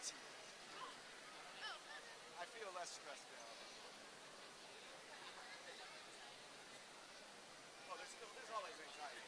anxiety. I feel less stressed now. Oh, there's always anxiety.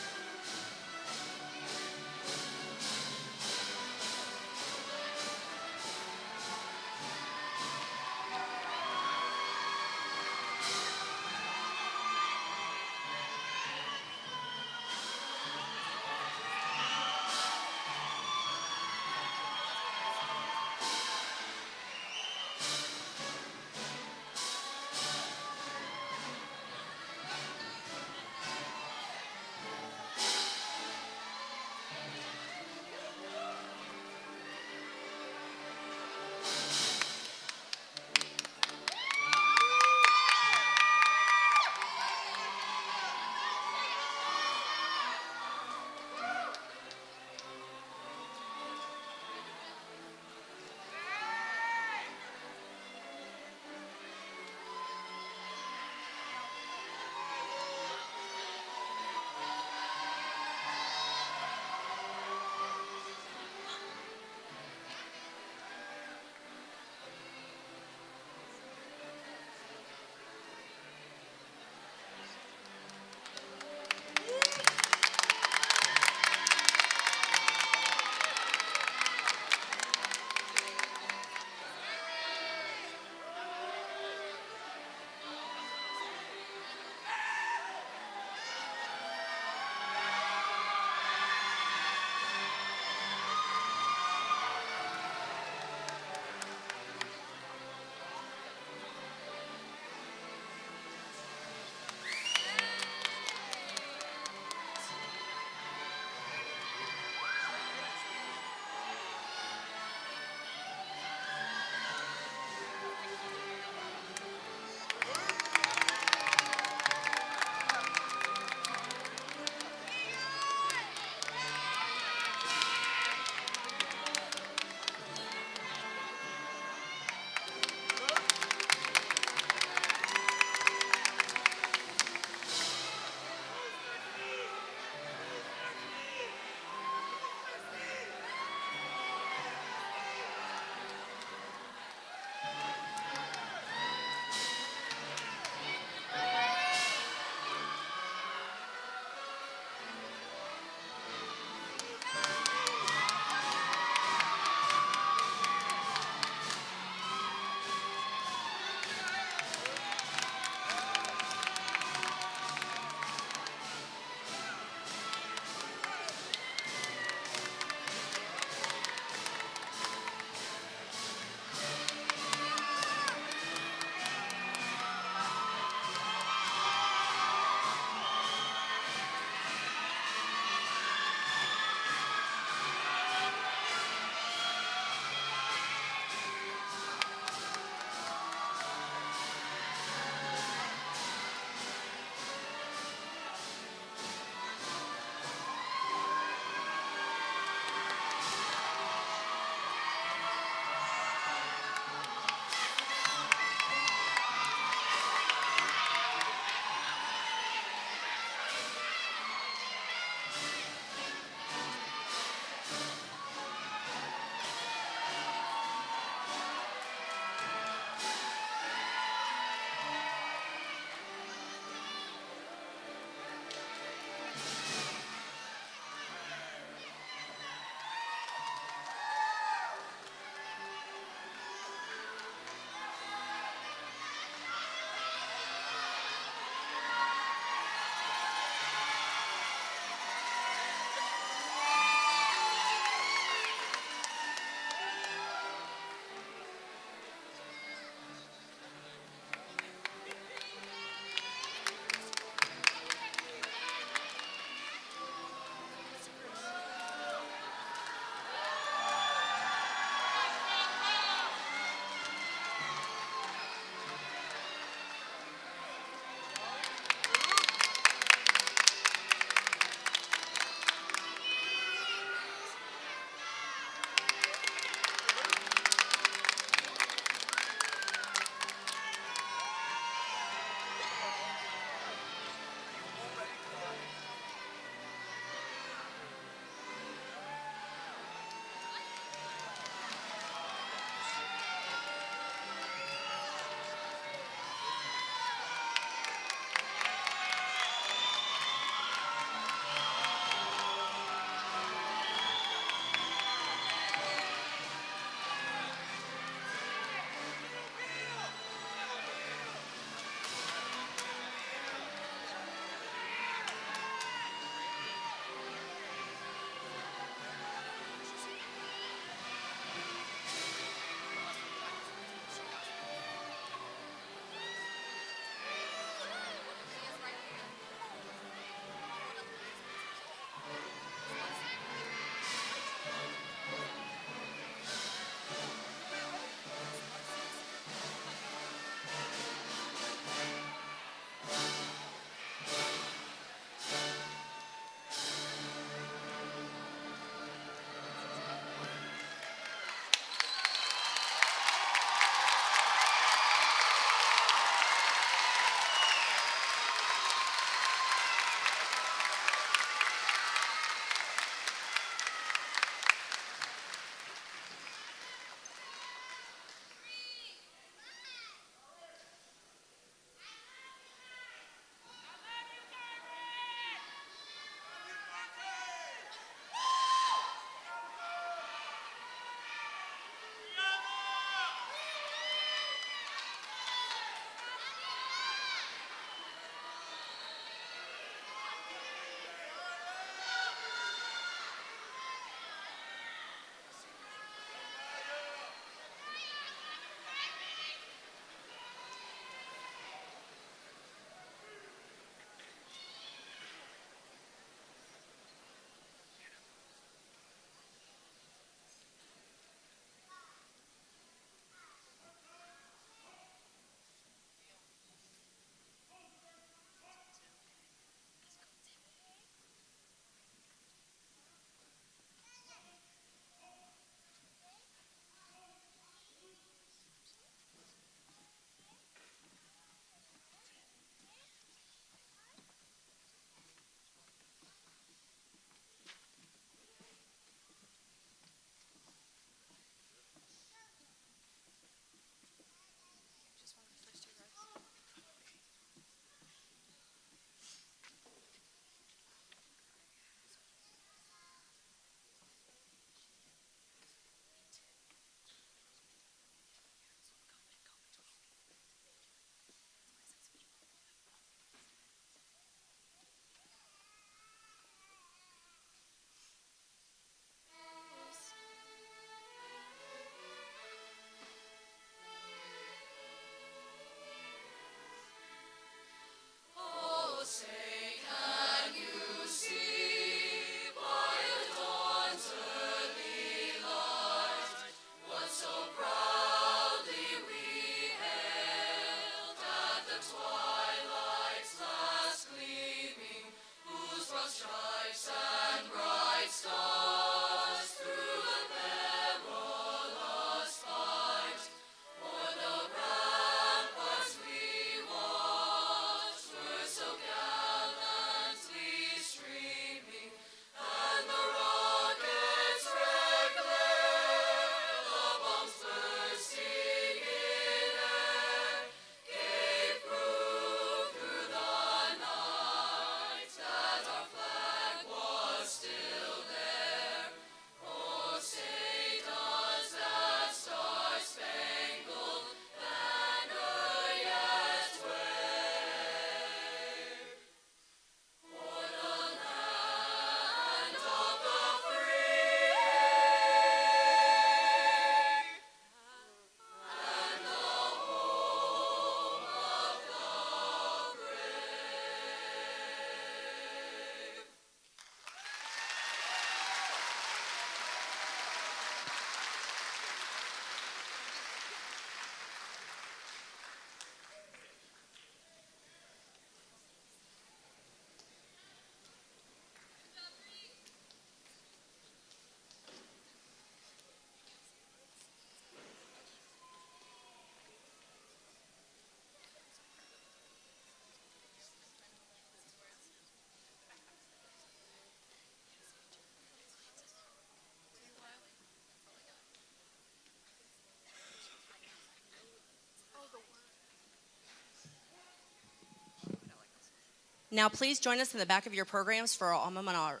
Now please join us in the back of your programs for our alma mater.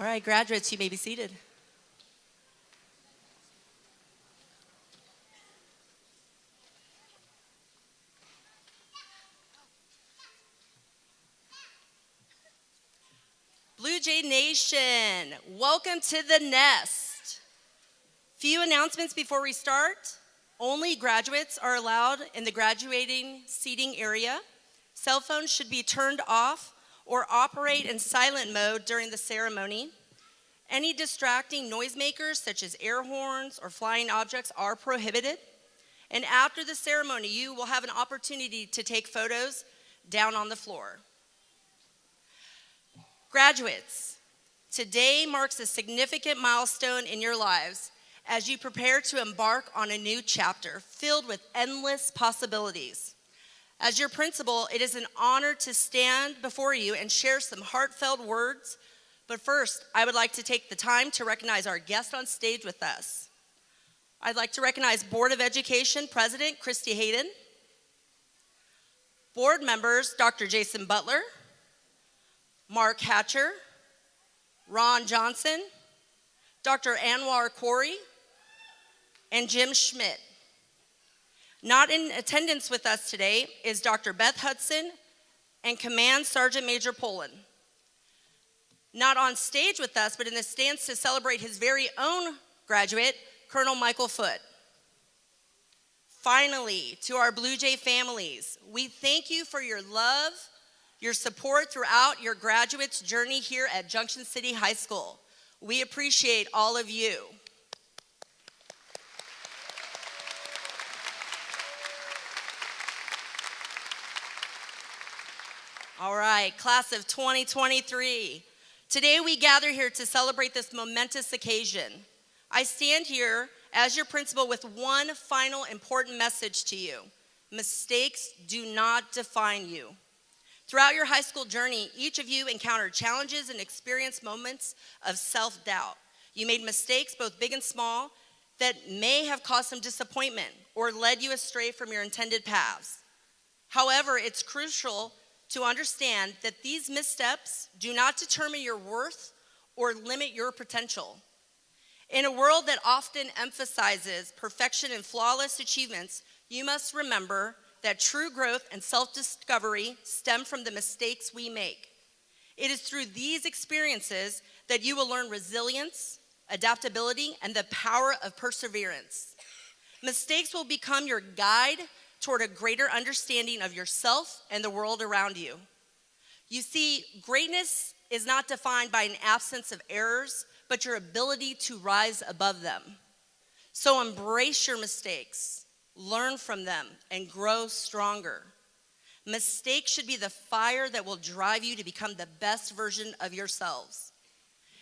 All right, graduates, you may be seated. Blue Jay Nation, welcome to the nest. Few announcements before we start. Only graduates are allowed in the graduating seating area. Cell phones should be turned off or operate in silent mode during the ceremony. Any distracting noisemakers such as air horns or flying objects are prohibited. And after the ceremony, you will have an opportunity to take photos down on the floor. Graduates, today marks a significant milestone in your lives as you prepare to embark on a new chapter filled with endless possibilities. As your principal, it is an honor to stand before you and share some heartfelt words. But first, I would like to take the time to recognize our guest on stage with us. I'd like to recognize Board of Education President Christy Hayden, board members Dr. Jason Butler, Mark Hatcher, Ron Johnson, Dr. Anwar Corey, and Jim Schmidt. Not in attendance with us today is Dr. Beth Hudson and Command Sergeant Major Poland. Not on stage with us, but in the stands to celebrate his very own graduate, Colonel Michael Foote. Finally, to our Blue Jay families, we thank you for your love, your support throughout your graduate's journey here at Junction City High School. We appreciate all of you. All right, class of 2023. Today we gather here to celebrate this momentous occasion. I stand here as your principal with one final important message to you. Mistakes do not define you. Throughout your high school journey, each of you encountered challenges and experienced moments of self-doubt. You made mistakes, both big and small, that may have caused some disappointment or led you astray from your intended paths. However, it's crucial to understand that these missteps do not determine your worth or limit your potential. In a world that often emphasizes perfection and flawless achievements, you must remember that true growth and self-discovery stem from the mistakes we make. It is through these experiences that you will learn resilience, adaptability, and the power of perseverance. Mistakes will become your guide toward a greater understanding of yourself and the world around you. You see, greatness is not defined by an absence of errors, but your ability to rise above them. So embrace your mistakes, learn from them, and grow stronger. Mistakes should be the fire that will drive you to become the best version of yourselves.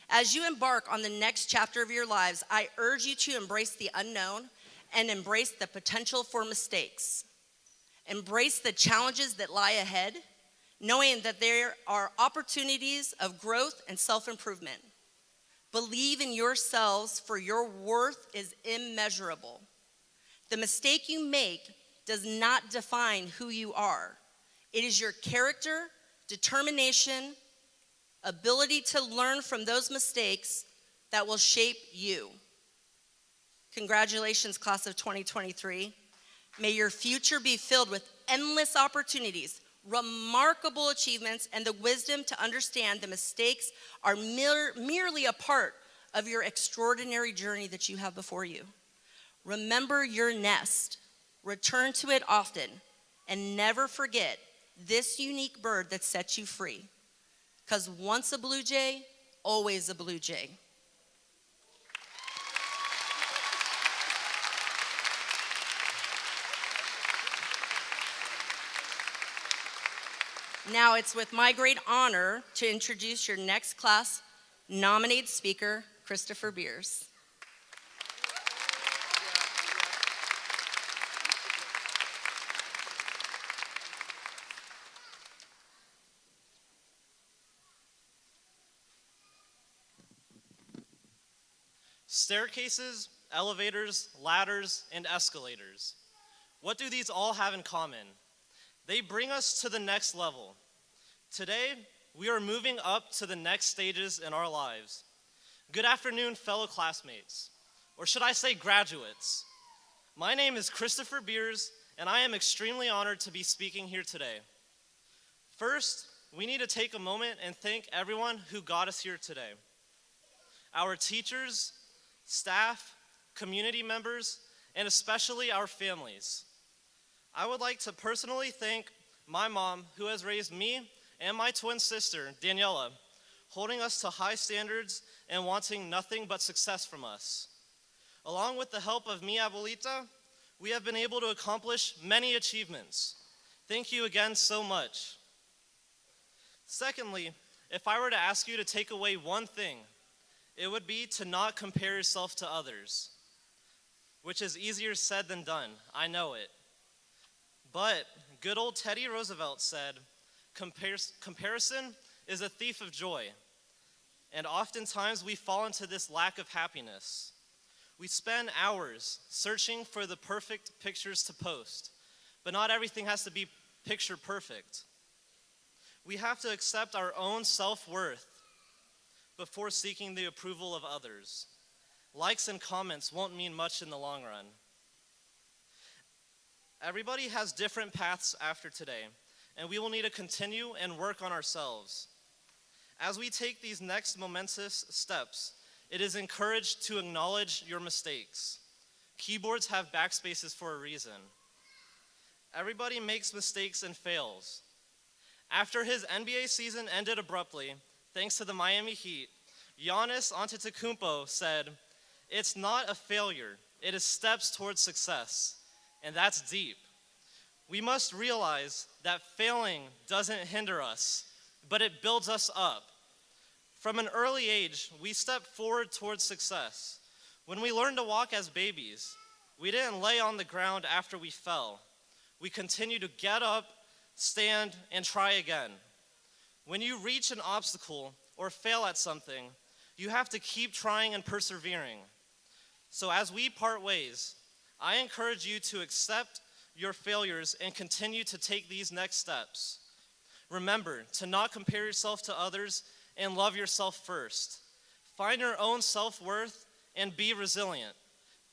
As you embark on the next chapter of your lives, I urge you to embrace the unknown and embrace the potential for mistakes. Embrace the challenges that lie ahead, knowing that there are opportunities of growth and self-improvement. Believe in yourselves, for your worth is immeasurable. The mistake you make does not define who you are. It is your character, determination, ability to learn from those mistakes that will shape you. Congratulations, class of 2023. May your future be filled with endless opportunities, remarkable achievements, and the wisdom to understand the mistakes are merely a part of your extraordinary journey that you have before you. Remember your nest, return to it often, and never forget this unique bird that sets you free. Because once a blue jay, always a blue jay. Now it's with my great honor to introduce your next class nominated speaker, Christopher Beers. Staircases, elevators, ladders, and escalators. What do these all have in common? They bring us to the next level. Today, we are moving up to the next stages in our lives. Good afternoon, fellow classmates, or should I say graduates. My name is Christopher Beers, and I am extremely honored to be speaking here today. First, we need to take a moment and thank everyone who got us here today. Our teachers, staff, community members, and especially our families. I would like to personally thank my mom, who has raised me and my twin sister, Daniela, holding us to high standards and wanting nothing but success from us. Along with the help of mi abuelita, we have been able to accomplish many achievements. Thank you again so much. Secondly, if I were to ask you to take away one thing, it would be to not compare yourself to others, which is easier said than done, I know it. But good old Teddy Roosevelt said, comparison is a thief of joy. And oftentimes we fall into this lack of happiness. We spend hours searching for the perfect pictures to post, but not everything has to be picture perfect. We have to accept our own self-worth before seeking the approval of others. Likes and comments won't mean much in the long run. Everybody has different paths after today, and we will need to continue and work on ourselves. As we take these next momentous steps, it is encouraged to acknowledge your mistakes. Keyboards have backspaces for a reason. Everybody makes mistakes and fails. After his NBA season ended abruptly, thanks to the Miami Heat, Giannis Antetokounmpo said, "It's not a failure, it is steps towards success." And that's deep. We must realize that failing doesn't hinder us, but it builds us up. From an early age, we step forward towards success. When we learned to walk as babies, we didn't lay on the ground after we fell. We continue to get up, stand, and try again. When you reach an obstacle or fail at something, you have to keep trying and persevering. So as we part ways, I encourage you to accept your failures and continue to take these next steps. Remember to not compare yourself to others and love yourself first. Find your own self-worth and be resilient.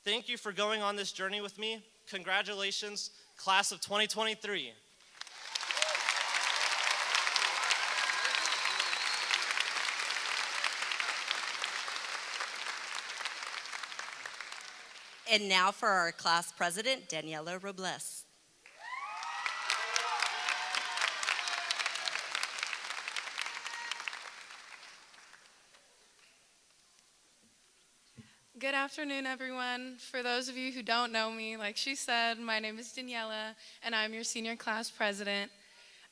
Thank you for going on this journey with me. Congratulations, class of 2023. And now for our class president, Daniela Robles. Good afternoon, everyone. For those of you who don't know me, like she said, my name is Daniela, and I'm your senior class president.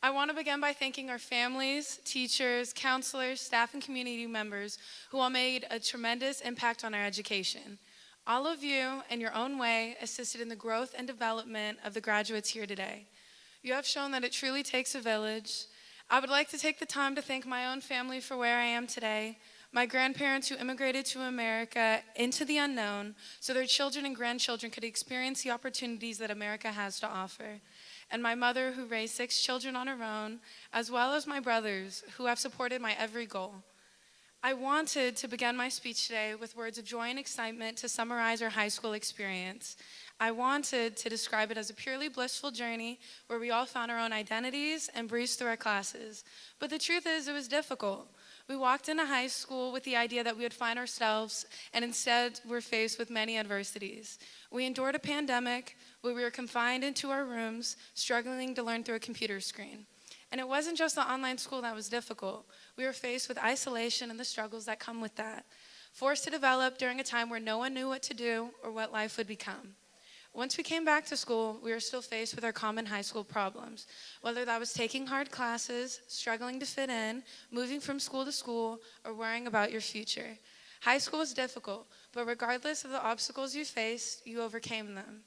I want to begin by thanking our families, teachers, counselors, staff, and community members who all made a tremendous impact on our education. All of you, in your own way, assisted in the growth and development of the graduates here today. You have shown that it truly takes a village. I would like to take the time to thank my own family for where I am today, my grandparents who immigrated to America into the unknown so their children and grandchildren could experience the opportunities that America has to offer, and my mother who raised 6 children on her own, as well as my brothers who have supported my every goal. I wanted to begin my speech today with words of joy and excitement to summarize our high school experience. I wanted to describe it as a purely blissful journey where we all found our own identities and breezed through our classes. But the truth is, it was difficult. We walked into high school with the idea that we would find ourselves, and instead we're faced with many adversities. We endured a pandemic where we were confined into our rooms, struggling to learn through a computer screen. And it wasn't just the online school that was difficult. We were faced with isolation and the struggles that come with that, forced to develop during a time where no one knew what to do or what life would become. Once we came back to school, we were still faced with our common high school problems, whether that was taking hard classes, struggling to fit in, moving from school to school, or worrying about your future. High school was difficult, but regardless of the obstacles you faced, you overcame them.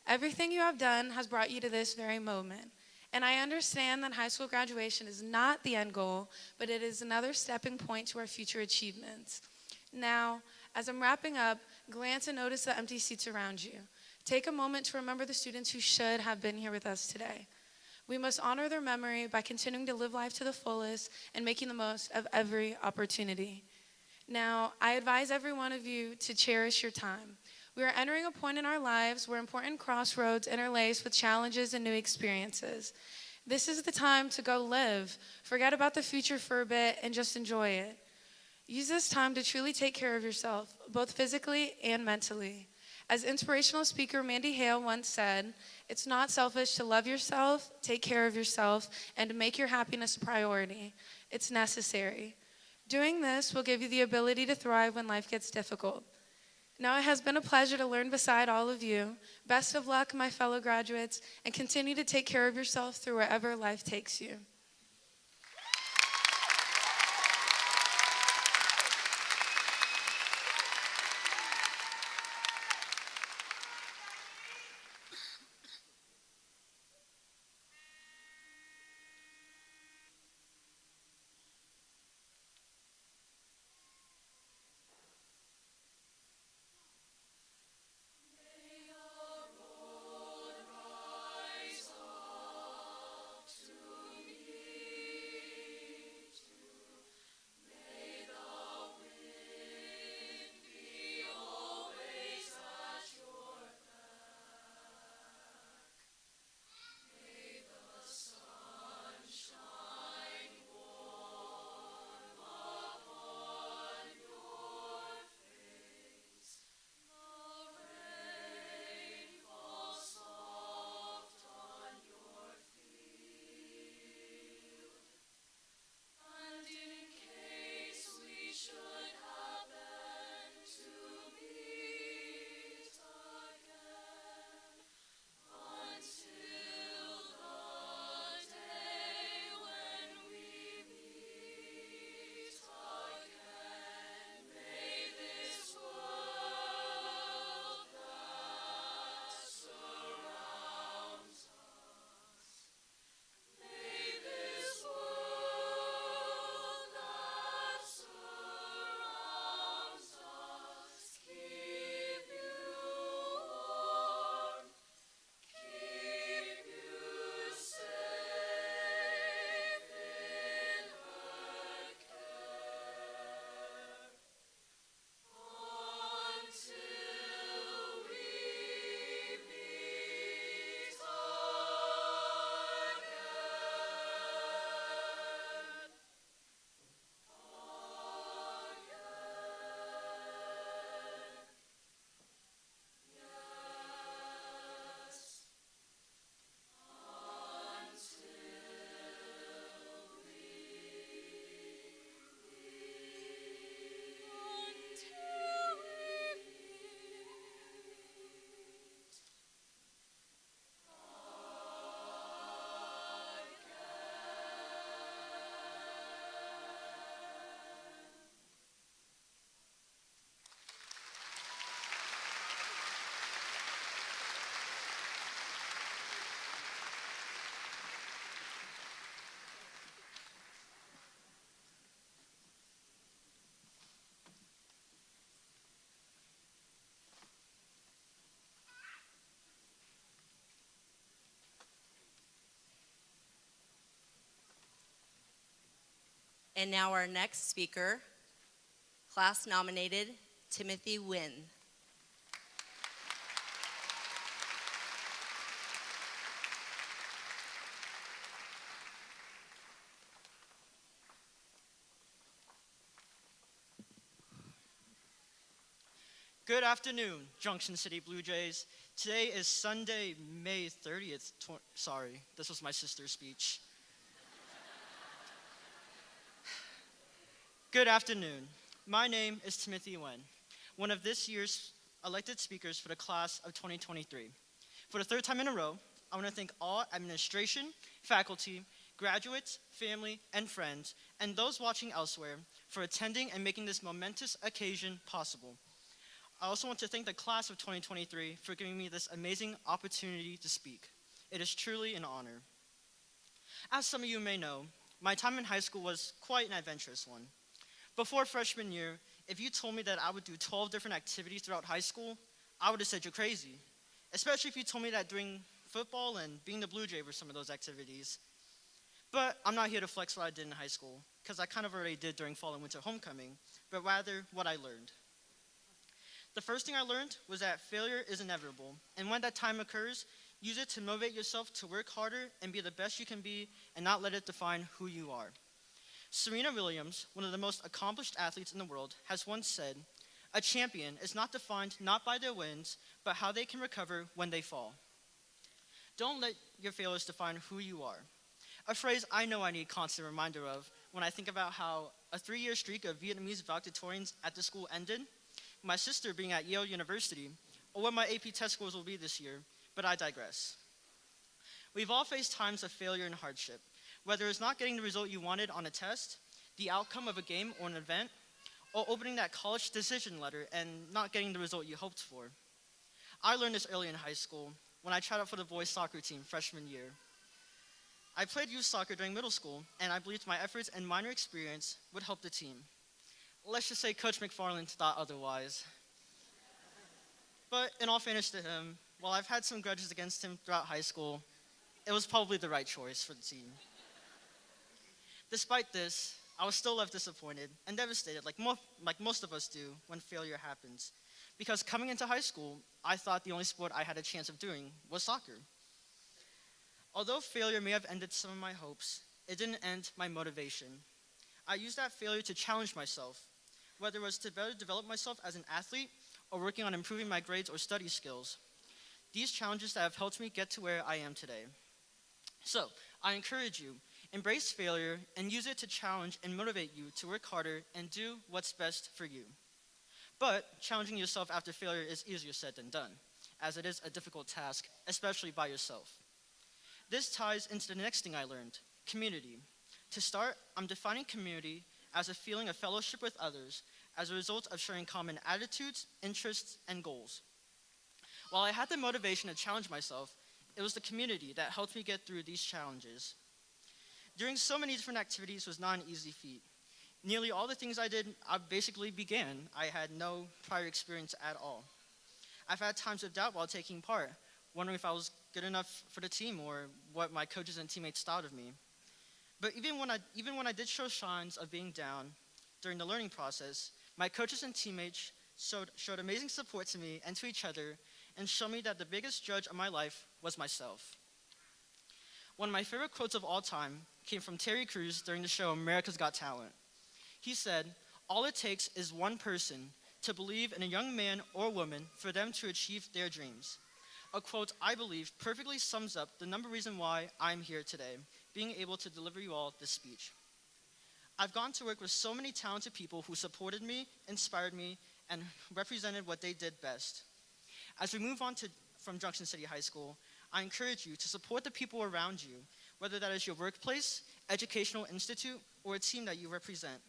Everything you have done has brought you to this very moment. And I understand that high school graduation is not the end goal, but it is another stepping point to our future achievements. Now, as I'm wrapping up, glance and notice the empty seats around you. Take a moment to remember the students who should have been here with us today. We must honor their memory by continuing to live life to the fullest and making the most of every opportunity. Now, I advise every one of you to cherish your time. We are entering a point in our lives where important crossroads interlace with challenges and new experiences. This is the time to go live. Forget about the future for a bit and just enjoy it. Use this time to truly take care of yourself, both physically and mentally. As inspirational speaker Mandy Hale once said, it's not selfish to love yourself, take care of yourself, and to make your happiness a priority. It's necessary. Doing this will give you the ability to thrive when life gets difficult. Now it has been a pleasure to learn beside all of you. Best of luck, my fellow graduates, and continue to take care of yourself through wherever life takes you. And now our next speaker, class nominated Timothy Wynn. Good afternoon, Junction City Blue Jays. Today is Sunday, May 30th. Sorry, this was my sister's speech. Good afternoon. My name is Timothy Wen, one of this year's elected speakers for the class of 2023. For the third time in a row, I want to thank all administration, faculty, graduates, family, and friends, and those watching elsewhere for attending and making this momentous occasion possible. I also want to thank the class of 2023 for giving me this amazing opportunity to speak. It is truly an honor. As some of you may know, my time in high school was quite an adventurous one. Before freshman year, if you told me that I would do 12 different activities throughout high school, I would have said you're crazy, especially if you told me that doing football and being the Blue Jay were some of those activities. But I'm not here to flex what I did in high school, because I kind of already did during fall and winter homecoming, but rather what I learned. The first thing I learned was that failure is inevitable, and when that time occurs, use it to motivate yourself to work harder and be the best you can be and not let it define who you are. Serena Williams, one of the most accomplished athletes in the world, has once said, "A champion is not defined not by their wins, but how they can recover when they fall." Don't let your failures define who you are. A phrase I know I need constant reminder of when I think about how a 3-year streak of Vietnamese valedictorians at the school ended, my sister being at Yale University, or what my AP test scores will be this year, but I digress. We've all faced times of failure and hardship, whether it's not getting the result you wanted on a test, the outcome of a game or an event, or opening that college decision letter and not getting the result you hoped for. I learned this early in high school when I tried out for the boys soccer team freshman year. I played youth soccer during middle school, and I believed my efforts and minor experience would help the team. Let's just say Coach McFarland thought otherwise. But in all fairness to him, while I've had some grudges against him throughout high school, it was probably the right choice for the team. Despite this, I was still left disappointed and devastated, like most of us do when failure happens. Because coming into high school, I thought the only sport I had a chance of doing was soccer. Although failure may have ended some of my hopes, it didn't end my motivation. I used that failure to challenge myself, whether it was to better develop myself as an athlete or working on improving my grades or study skills. These challenges that have helped me get to where I am today. So, I encourage you, embrace failure and use it to challenge and motivate you to work harder and do what's best for you. But challenging yourself after failure is easier said than done, as it is a difficult task, especially by yourself. This ties into the next thing I learned, community. To start, I'm defining community as a feeling of fellowship with others as a result of sharing common attitudes, interests, and goals. While I had the motivation to challenge myself, it was the community that helped me get through these challenges. Doing so many different activities was not an easy feat. Nearly all the things I did, I basically began. I had no prior experience at all. I've had times of doubt while taking part, wondering if I was good enough for the team or what my coaches and teammates thought of me. But even when I did show signs of being down during the learning process, my coaches and teammates showed amazing support to me and to each other and showed me that the biggest judge of my life was myself. One of my favorite quotes of all time came from Terry Crews during the show America's Got Talent. He said, "All it takes is one person to believe in a young man or woman for them to achieve their dreams." A quote I believe perfectly sums up the number reason why I'm here today, being able to deliver you all this speech. I've gone to work with so many talented people who supported me, inspired me, and represented what they did best. As we move on from Junction City High School, I encourage you to support the people around you, whether that is your workplace, educational institute, or a team that you represent.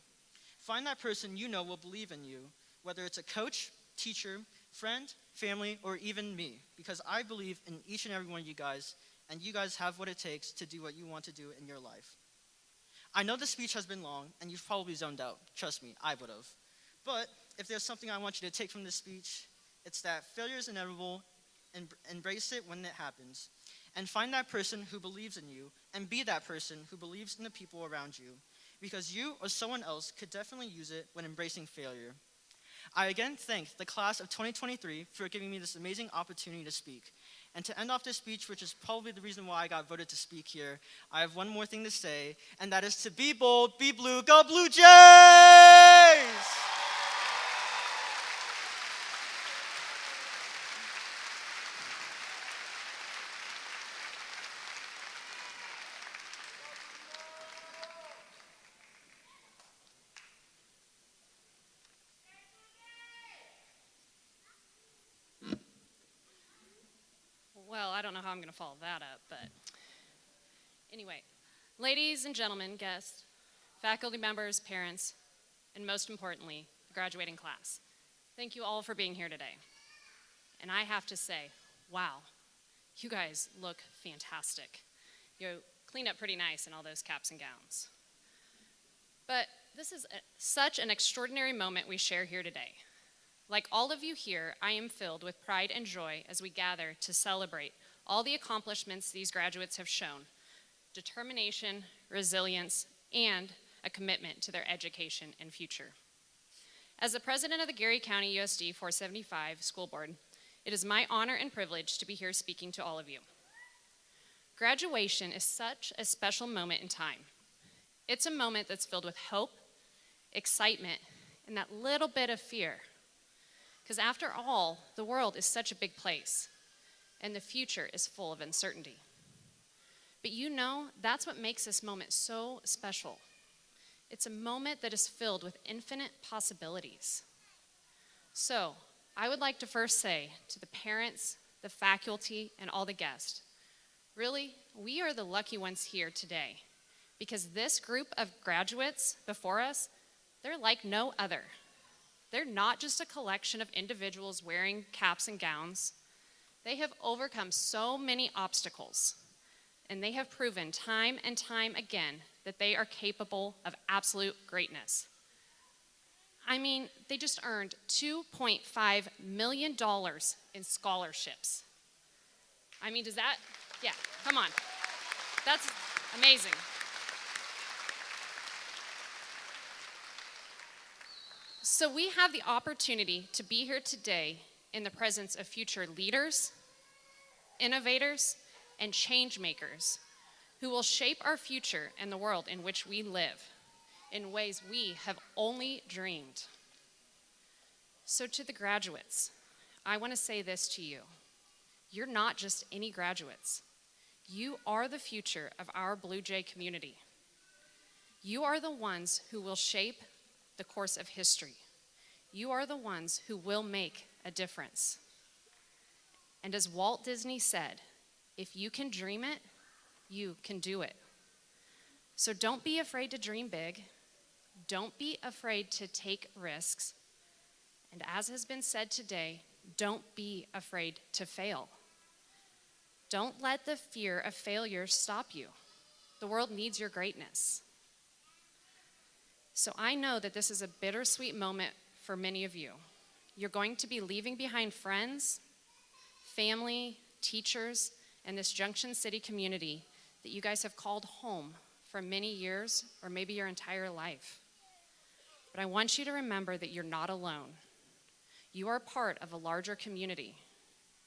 Find that person you know will believe in you, whether it's a coach, teacher, friend, family, or even me, because I believe in each and every one of you guys, and you guys have what it takes to do what you want to do in your life. I know the speech has been long, and you've probably zoned out. Trust me, I would have. But if there's something I want you to take from this speech, it's that failure is inevitable, and embrace it when it happens. And find that person who believes in you, and be that person who believes in the people around you. because you or someone else could definitely use it when embracing failure. I again thank the class of 2023 for giving me this amazing opportunity to speak. And to end off this speech, which is probably the reason why I got voted to speak here, I have one more thing to say, and that is to be bold, be blue, go Blue Jays! Well, I don't know how I'm going to follow that up, but anyway, ladies and gentlemen, guests, faculty members, parents, and most importantly, the graduating class, thank you all for being here today. And I have to say, wow, you guys look fantastic. You cleaned up pretty nice in all those caps and gowns. But this is such an extraordinary moment we share here today. Like all of you here, I am filled with pride and joy as we gather to celebrate all the accomplishments these graduates have shown, determination, resilience, and a commitment to their education and future. As the president of the Geary County USD 475 School Board, it is my honor and privilege to be here speaking to all of you. Graduation is such a special moment in time. It's a moment that's filled with hope, excitement, and that little bit of fear. Because after all, the world is such a big place, and the future is full of uncertainty. But you know, that's what makes this moment so special. It's a moment that is filled with infinite possibilities. So, I would like to first say to the parents, the faculty, and all the guests, really, we are the lucky ones here today, because this group of graduates before us, they're like no other. They're not just a collection of individuals wearing caps and gowns. They have overcome so many obstacles, and they have proven time and time again that they are capable of absolute greatness. I mean, they just earned $2.5 million in scholarships. I mean, yeah, come on. That's amazing. So we have the opportunity to be here today in the presence of future leaders, innovators, and change makers who will shape our future and the world in which we live in ways we have only dreamed. So to the graduates, I want to say this to you. You're not just any graduates. You are the future of our Blue Jay community. You are the ones who will shape the course of history. You are the ones who will make a difference. And as Walt Disney said, if you can dream it, you can do it. So don't be afraid to dream big. Don't be afraid to take risks. And as has been said today, don't be afraid to fail. Don't let the fear of failure stop you. The world needs your greatness. So I know that this is a bittersweet moment for many of you. You're going to be leaving behind friends, family, teachers, and this Junction City community that you guys have called home for many years or maybe your entire life. But I want you to remember that you're not alone. You are part of a larger community.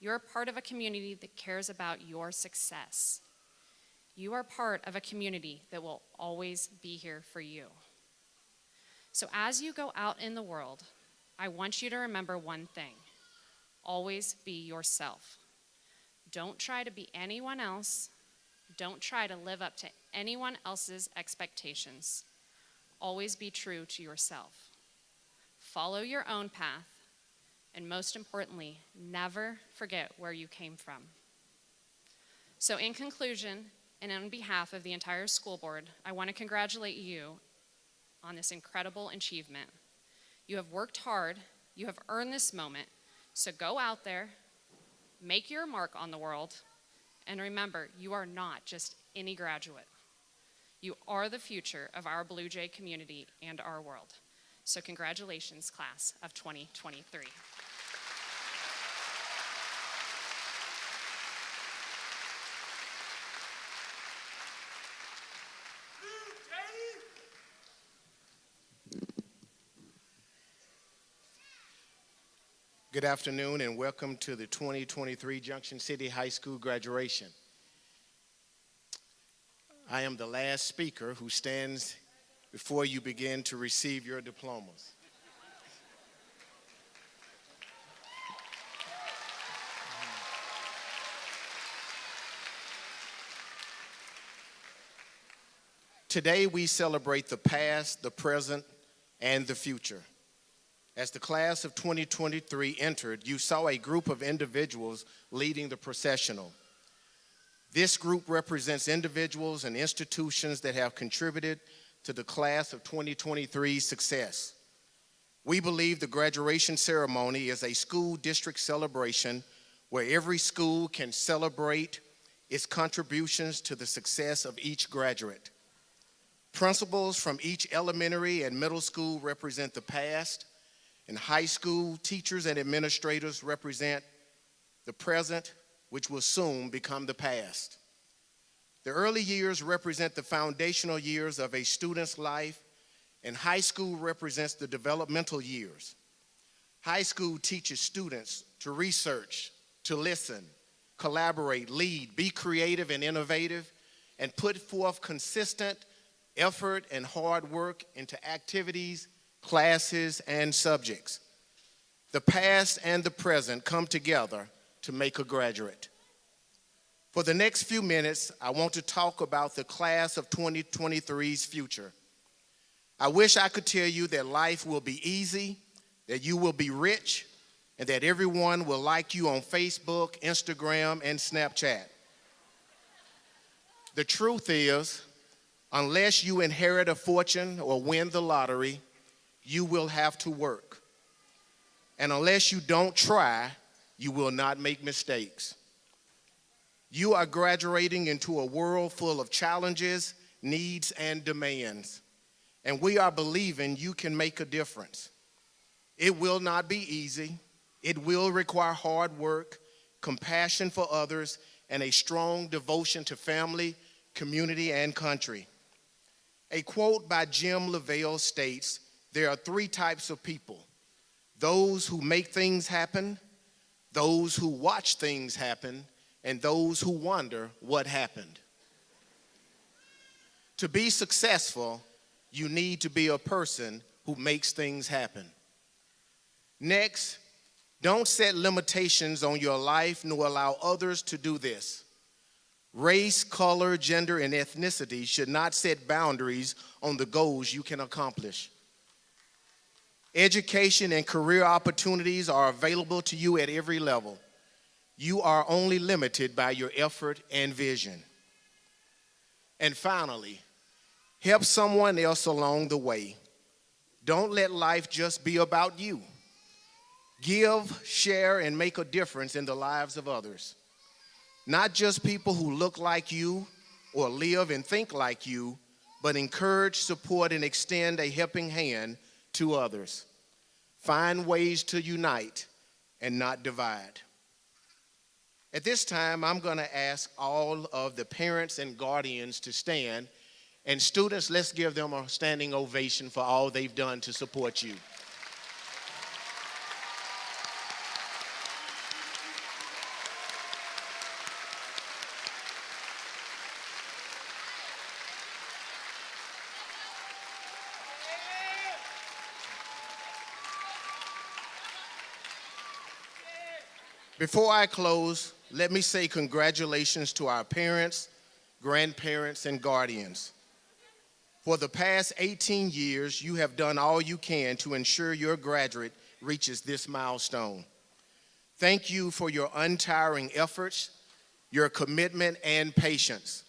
You're part of a community that cares about your success. You are part of a community that will always be here for you. So as you go out in the world, I want you to remember one thing. Always be yourself. Don't try to be anyone else. Don't try to live up to anyone else's expectations. Always be true to yourself. Follow your own path, and most importantly, never forget where you came from. So in conclusion, and on behalf of the entire school board, I want to congratulate you on this incredible achievement. You have worked hard, you have earned this moment, so go out there, make your mark on the world, and remember, you are not just any graduate. You are the future of our Blue Jay community and our world. So congratulations, class of 2023. Good afternoon and welcome to the 2023 Junction City High School graduation. I am the last speaker who stands before you begin to receive your diplomas. Today we celebrate the past, the present, and the future. As the class of 2023 entered, you saw a group of individuals leading the processional. This group represents individuals and institutions that have contributed to the class of 2023's success. We believe the graduation ceremony is a school district celebration where every school can celebrate its contributions to the success of each graduate. Principals from each elementary and middle school represent the past, and high school teachers and administrators represent the present, which will soon become the past. The early years represent the foundational years of a student's life, and high school represents the developmental years. High school teaches students to research, to listen, collaborate, lead, be creative and innovative, and put forth consistent effort and hard work into activities, classes, and subjects. The past and the present come together to make a graduate. For the next few minutes, I want to talk about the class of 2023's future. I wish I could tell you that life will be easy, that you will be rich, and that everyone will like you on Facebook, Instagram, and Snapchat. The truth is, unless you inherit a fortune or win the lottery, you will have to work. And unless you don't try, you will not make mistakes. You are graduating into a world full of challenges, needs, and demands. And we are believing you can make a difference. It will not be easy. It will require hard work, compassion for others, and a strong devotion to family, community, and country. A quote by Jim Lavelle states, "There are three types of people: those who make things happen, those who watch things happen, and those who wonder what happened." To be successful, you need to be a person who makes things happen. Next, don't set limitations on your life nor allow others to do this. Race, color, gender, and ethnicity should not set boundaries on the goals you can accomplish. Education and career opportunities are available to you at every level. You are only limited by your effort and vision. And finally, help someone else along the way. Don't let life just be about you. Give, share, and make a difference in the lives of others. Not just people who look like you or live and think like you, but encourage, support, and extend a helping hand to others. Find ways to unite and not divide. At this time, I'm going to ask all of the parents and guardians to stand. And students, let's give them a standing ovation for all they've done to support you. Before I close, let me say congratulations to our parents, grandparents, and guardians. For the past 18 years, you have done all you can to ensure your graduate reaches this milestone. Thank you for your untiring efforts, your commitment, and patience.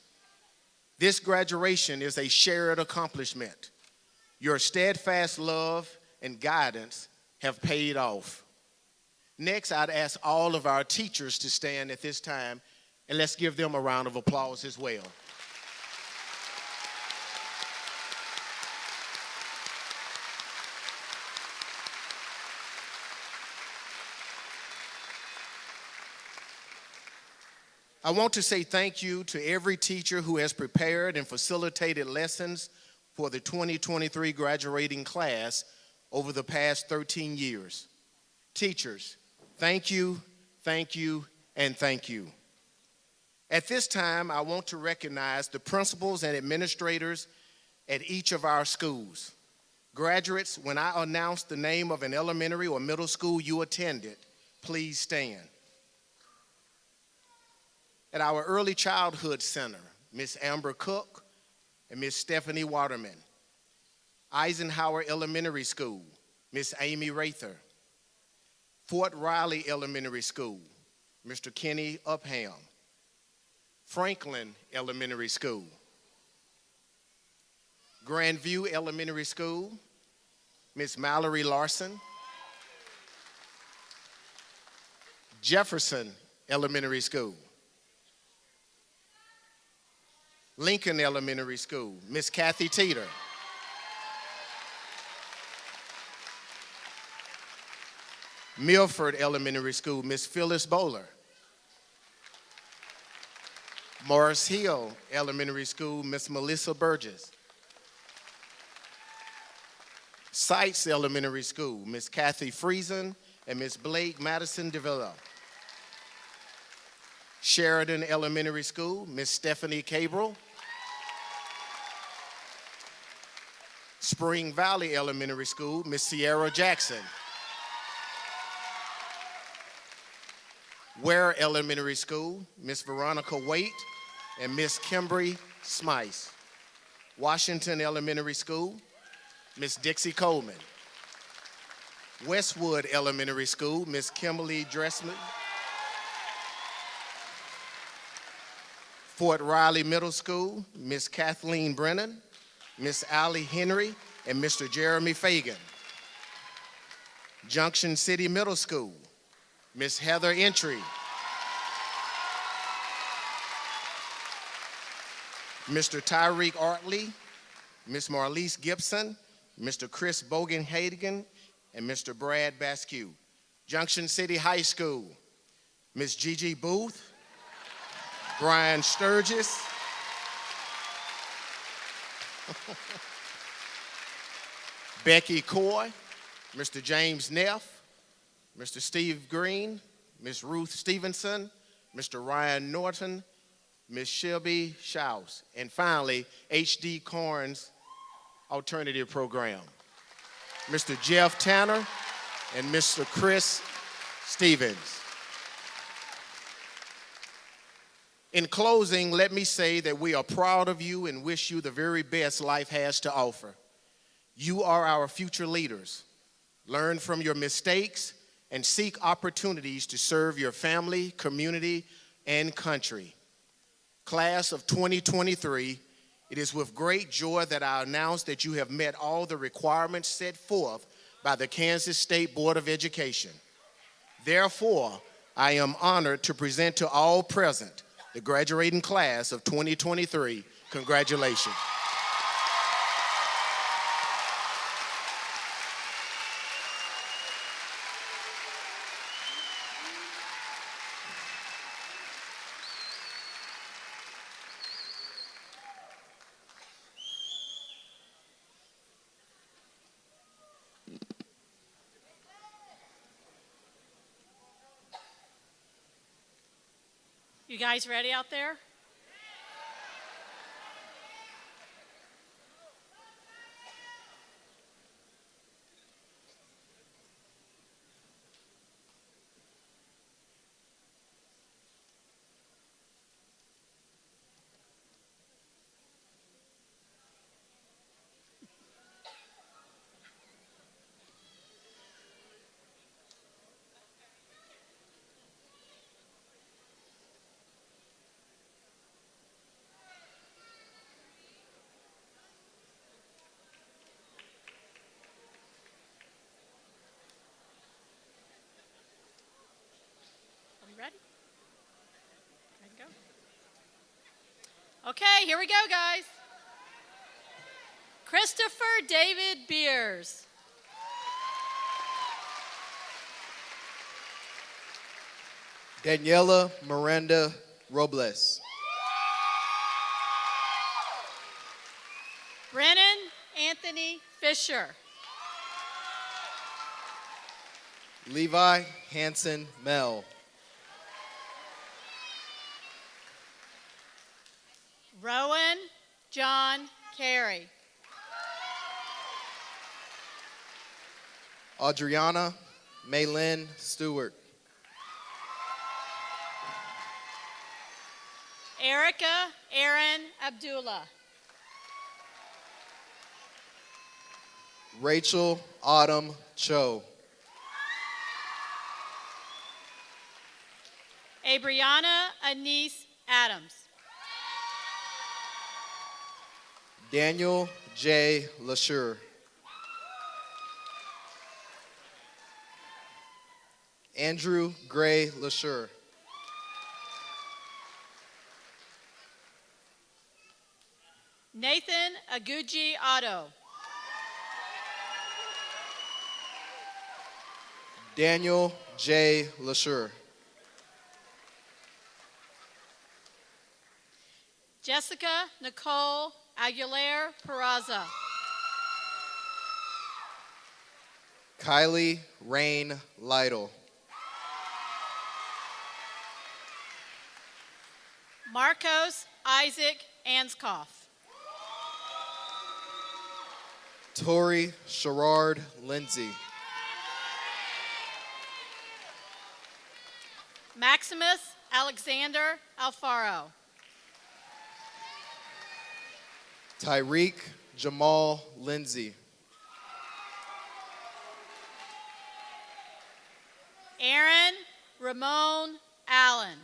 This graduation is a shared accomplishment. Your steadfast love and guidance have paid off. Next, I'd ask all of our teachers to stand at this time, and let's give them a round of applause as well. I want to say thank you to every teacher who has prepared and facilitated lessons for the 2023 graduating class over the past 13 years. Teachers, Thank you, thank you, and thank you. At this time, I want to recognize the principals and administrators at each of our schools. Graduates, when I announce the name of an elementary or middle school you attended, please stand. At our Early Childhood Center, Miss Amber Cook and Miss Stephanie Waterman. Eisenhower Elementary School, Miss Amy Rather. Fort Riley Elementary School, Mr. Kenny Upham. Franklin Elementary School. Grandview Elementary School, Miss Mallory Larson. Jefferson Elementary School. Lincoln Elementary School, Miss Kathy Teeter. Milford Elementary School, Miss Phyllis Bowler. Morris Hill Elementary School, Miss Melissa Burgess. Sites Elementary School, Miss Kathy Friesen and Miss Blake Madison DeVilla. Sheridan Elementary School, Miss Stephanie Cabral. Spring Valley Elementary School, Miss Sierra Jackson. Ware Elementary School, Miss Veronica Waite and Miss Kimberly Smice. Washington Elementary School, Miss Dixie Coleman. Westwood Elementary School, Miss Kimberly Dressman. Fort Riley Middle School, Miss Kathleen Brennan, Miss Allie Henry, and Mr. Jeremy Fagan. Junction City Middle School, Miss Heather Entry. Mr. Tyreek Artley, Miss Marlise Gibson, Mr. Chris Bogenhagen, and Mr. Brad Basque. Junction City High School, Miss Gigi Booth, Brian Sturgis, Becky Coy, Mr. James Neff, Mr. Steve Green, Miss Ruth Stevenson, Mr. Ryan Norton, Miss Shelby Schaus, and finally, H.D. Corns Alternative Program, Mr. Jeff Tanner and Mr. Chris Stevens. In closing, let me say that we are proud of you and wish you the very best life has to offer. You are our future leaders. Learn from your mistakes and seek opportunities to serve your family, community, and country. Class of 2023, it is with great joy that I announce that you have met all the requirements set forth by the Kansas State Board of Education. Therefore, I am honored to present to all present the graduating class of 2023. Congratulations. You guys ready out there? Ready? Ready to go? Okay, here we go, guys. Christopher David Beers. Daniela Miranda Robles. Brennan Anthony Fisher. Levi Hanson Mel. Rowan John Carey. Adriana Maylin Stewart. Erica Aaron Abdullah. Rachel Autumn Cho. Abriana Anise Adams. Daniel J. LaSure. Andrew Gray LaSure. Nathan Aguji Otto. Daniel J. LaSure. Jessica Nicole Aguilera Peraza. Kylie Rain Lytle. Marcos Isaac Anskoff. Tori Sherrard Lindsay. Maximus Alexander Alfaro. Tyreek Jamal Lindsay. Aaron Ramon Allen.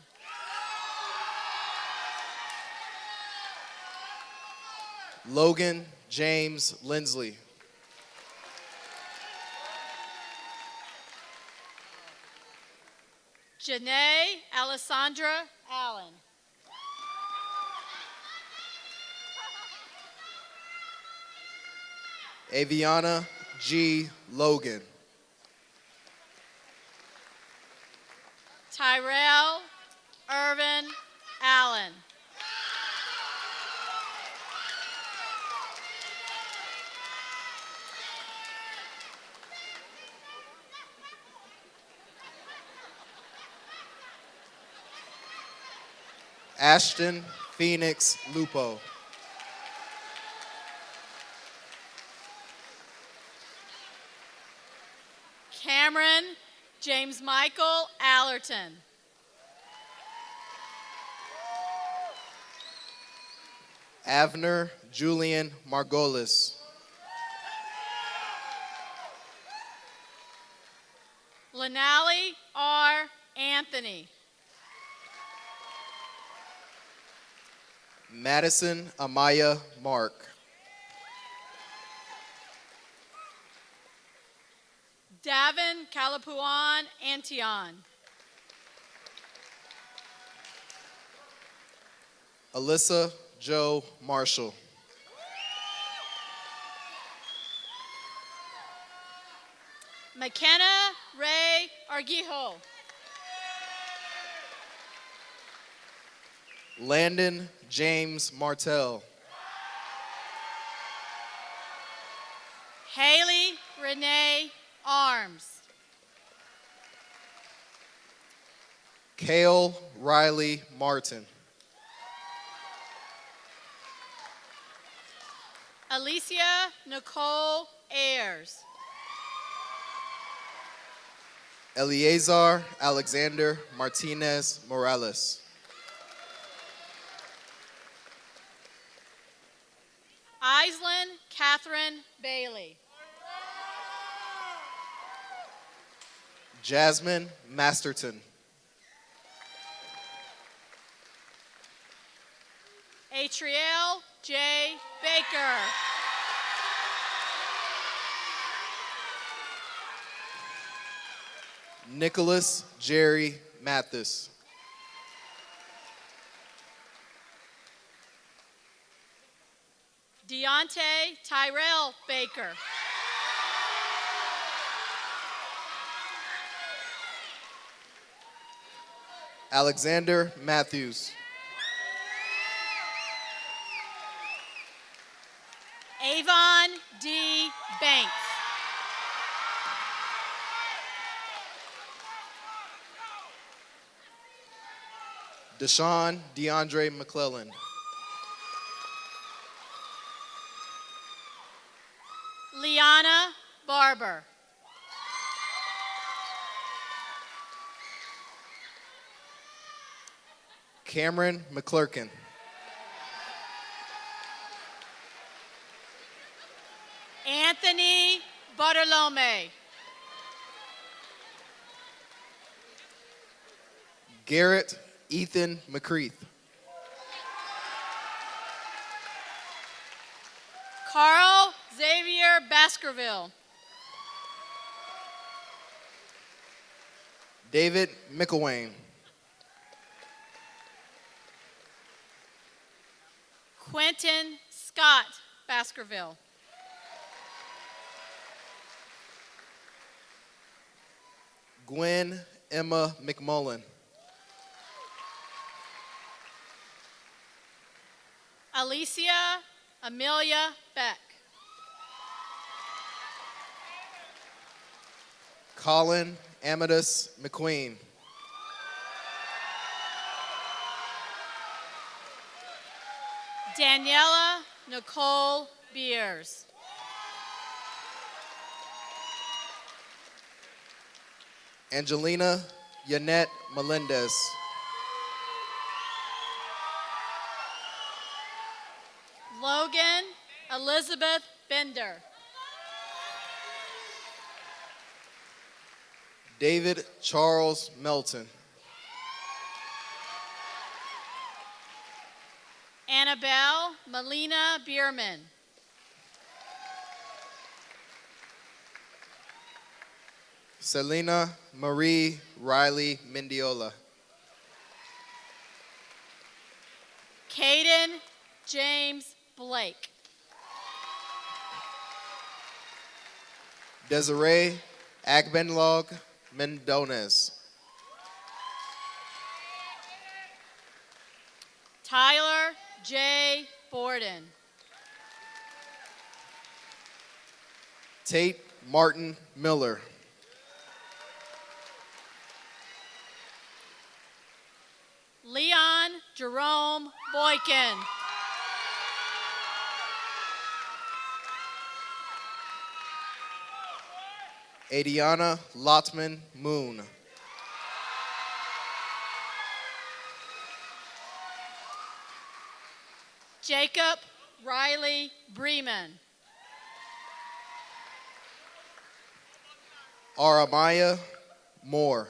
Logan James Lindsley. Janae Alessandra Allen. Aviana G. Logan. Tyrell Irvin Allen. Ashton Phoenix Lupo. Cameron James Michael Allerton. Avner Julian Margolis. Lenali R. Anthony. Madison Amaya Mark. Davin Kalapuan Antion. Alyssa Joe Marshall. McKenna Ray Argijo. Landon James Martell. Haley Renee Arms. Kale Riley Martin. Alicia Nicole Ayers. Eleazar Alexander Martinez Morales. Aislinn Catherine Bailey. Jasmine Masterton. Atriel J. Baker. Nicholas Jerry Mathis. Deontay Tyrell Baker. Alexander Matthews. Avon D. Banks. Deshaun DeAndre McClellan. Liana Barber. Cameron McClurkin. Anthony Bartolome. Garrett Ethan McCreath. Carl Xavier Baskerville. David McElwain. Quentin Scott Baskerville. Gwen Emma McMullen. Alicia Amelia Beck. Colin Amadeus McQueen. Daniela Nicole Beers. Angelina Yanette Melendez. Logan Elizabeth Bender. David Charles Melton. Annabelle Melina Bierman. Selena Marie Riley Mendiola. Caden James Blake. Desiree Agbenlog Mendonez. Tyler J. Borden. Tate Martin Miller. Leon Jerome Boykin. Adiana Lotman Moon. Jacob Riley Bremen. Aramaya Moore.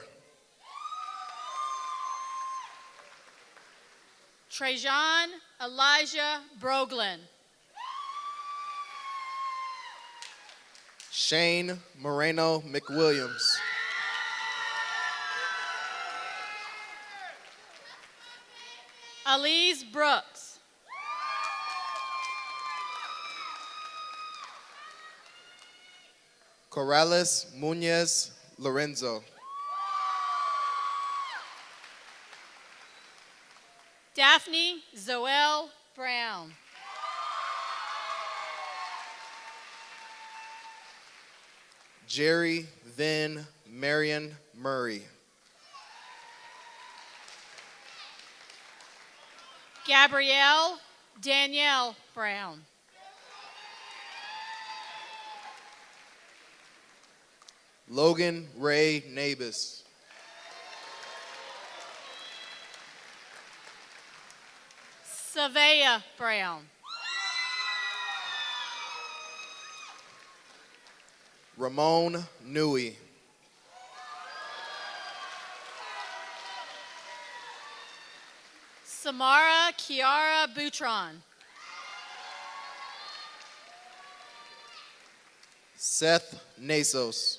Trajan Elijah Broglin. Shane Moreno McWilliams. Elise Brooks. Corrales Muñez Lorenzo. Daphne Zoel Brown. Jerry Vin Marion Murray. Gabrielle Danielle Brown. Logan Ray Nabis. Savea Brown. Ramon Newey. Samara Kiara Boutron. Seth Nasos.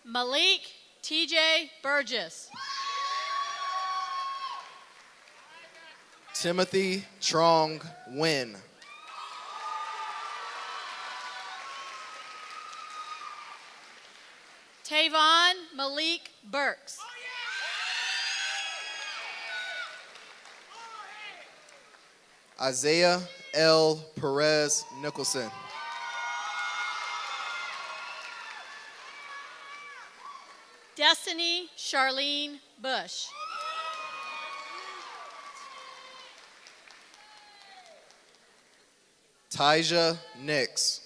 Malik TJ Burgess. Timothy Trong Nguyen. Tavon Malik Burks. Isaiah L. Perez Nicholson. Destiny Charlene Bush. Tyja Nix.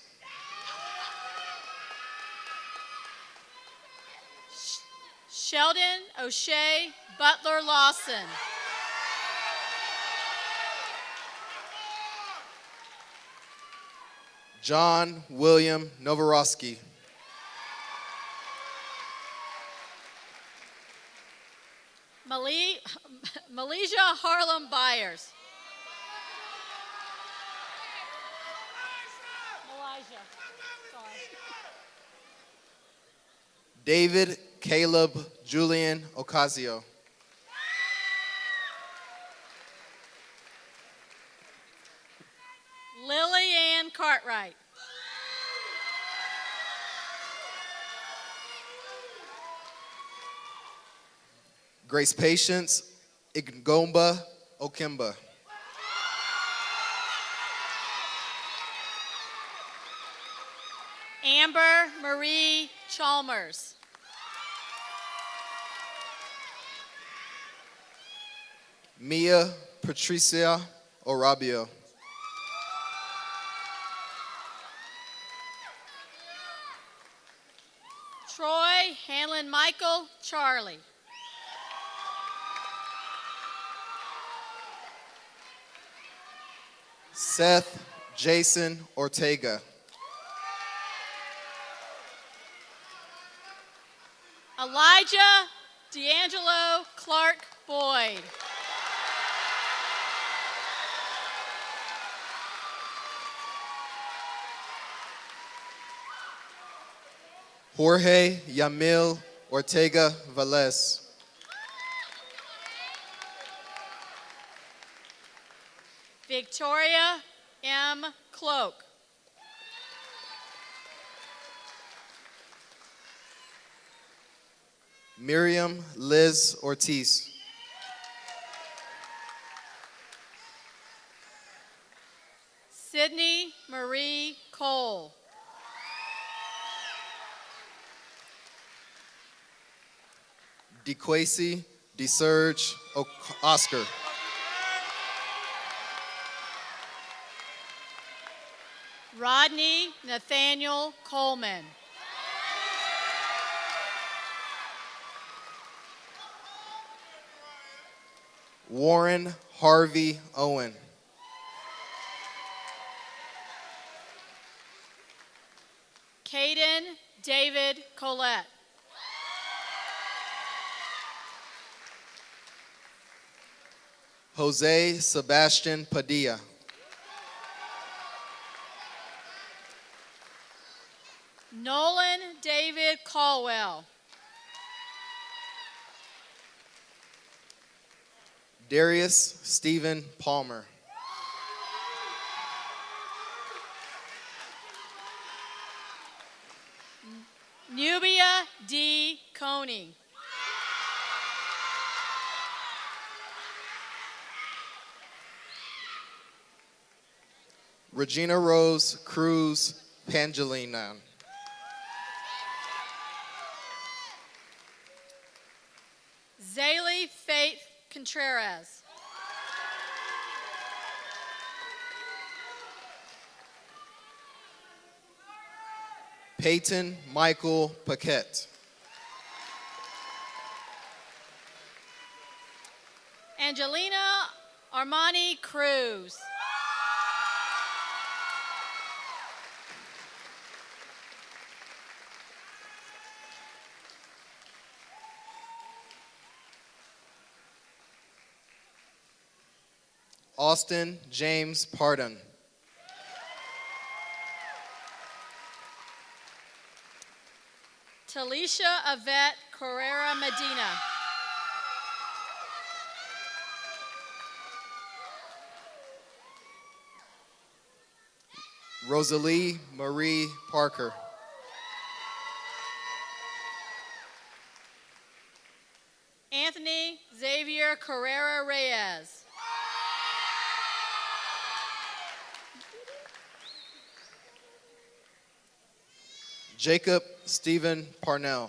Sheldon O'Shea Butler Lawson. John William Novorosky. Malaysia Harlem Byers. Elijah. Sorry. David Caleb Julian Ocasio. Lily Ann Cartwright. Grace Patience Igomba Okemba. Amber Marie Chalmers. Mia Patricia Orabio. Troy Hanlon Michael Charlie. Seth Jason Ortega. Elijah D'Angelo Clark Boyd. Jorge Yamil Ortega Velez. Victoria M. Cloak. Miriam Liz Ortiz. Sydney Marie Cole. DeQuacy DeSurge Oscar. Rodney Nathaniel Coleman. Warren Harvey Owen. Caden David Collette. Jose Sebastian Padilla. Nolan David Caldwell. Darius Stephen Palmer. Nubia D. Coney. Regina Rose Cruz Pangelina. Zaylee Faith Contreras. Peyton Michael Paquette. Angelina Armani Cruz. Austin James Pardon. Talisha Yvette Carrera Medina. Rosalie Marie Parker. Anthony Xavier Carrera Reyes. Jacob Stephen Parnell.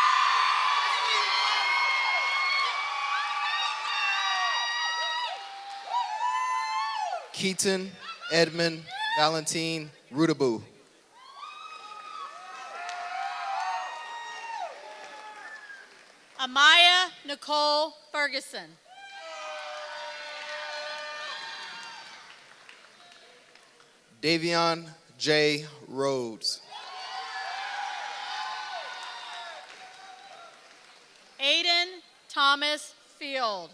Keaton Edmund Valentine Rudaboo. Amaya Nicole Ferguson. Davion J. Rhodes. Aiden Thomas Field.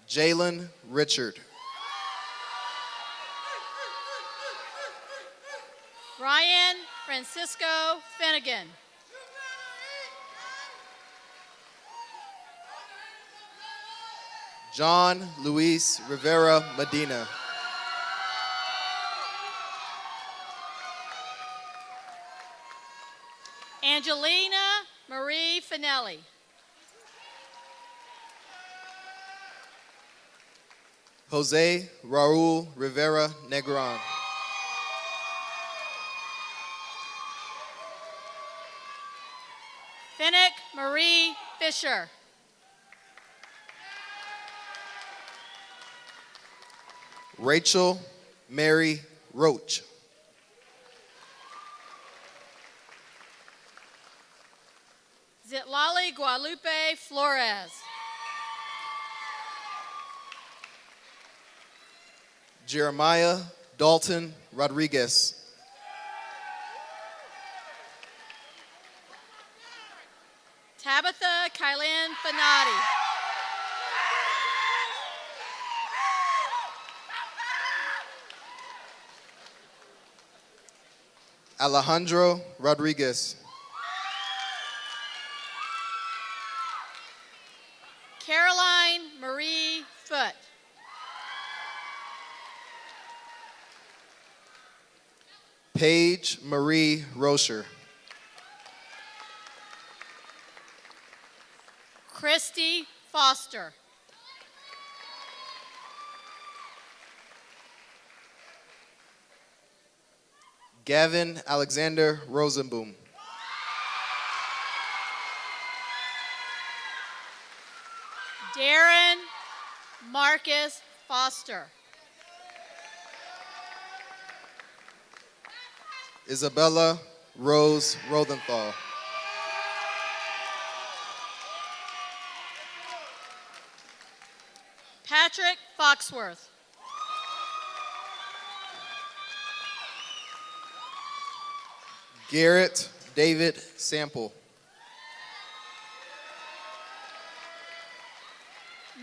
Jalen Richard. Ryan Francisco Finnegan. John Luis Rivera Medina. Angelina Marie Finelli. Jose Raul Rivera Negron. Finnick Marie Fisher. Rachel Mary Roach. Zitlali Guadalupe Flores. Jeremiah Dalton Rodriguez. Tabitha Kylan Fanati. Alejandro Rodriguez. Caroline Marie Foote. Paige Marie Rocher. Christy Foster. Gavin Alexander Rosenboom. Darren Marcus Foster. Isabella Rose Rothenthal. Patrick Foxworth. Garrett David Sample.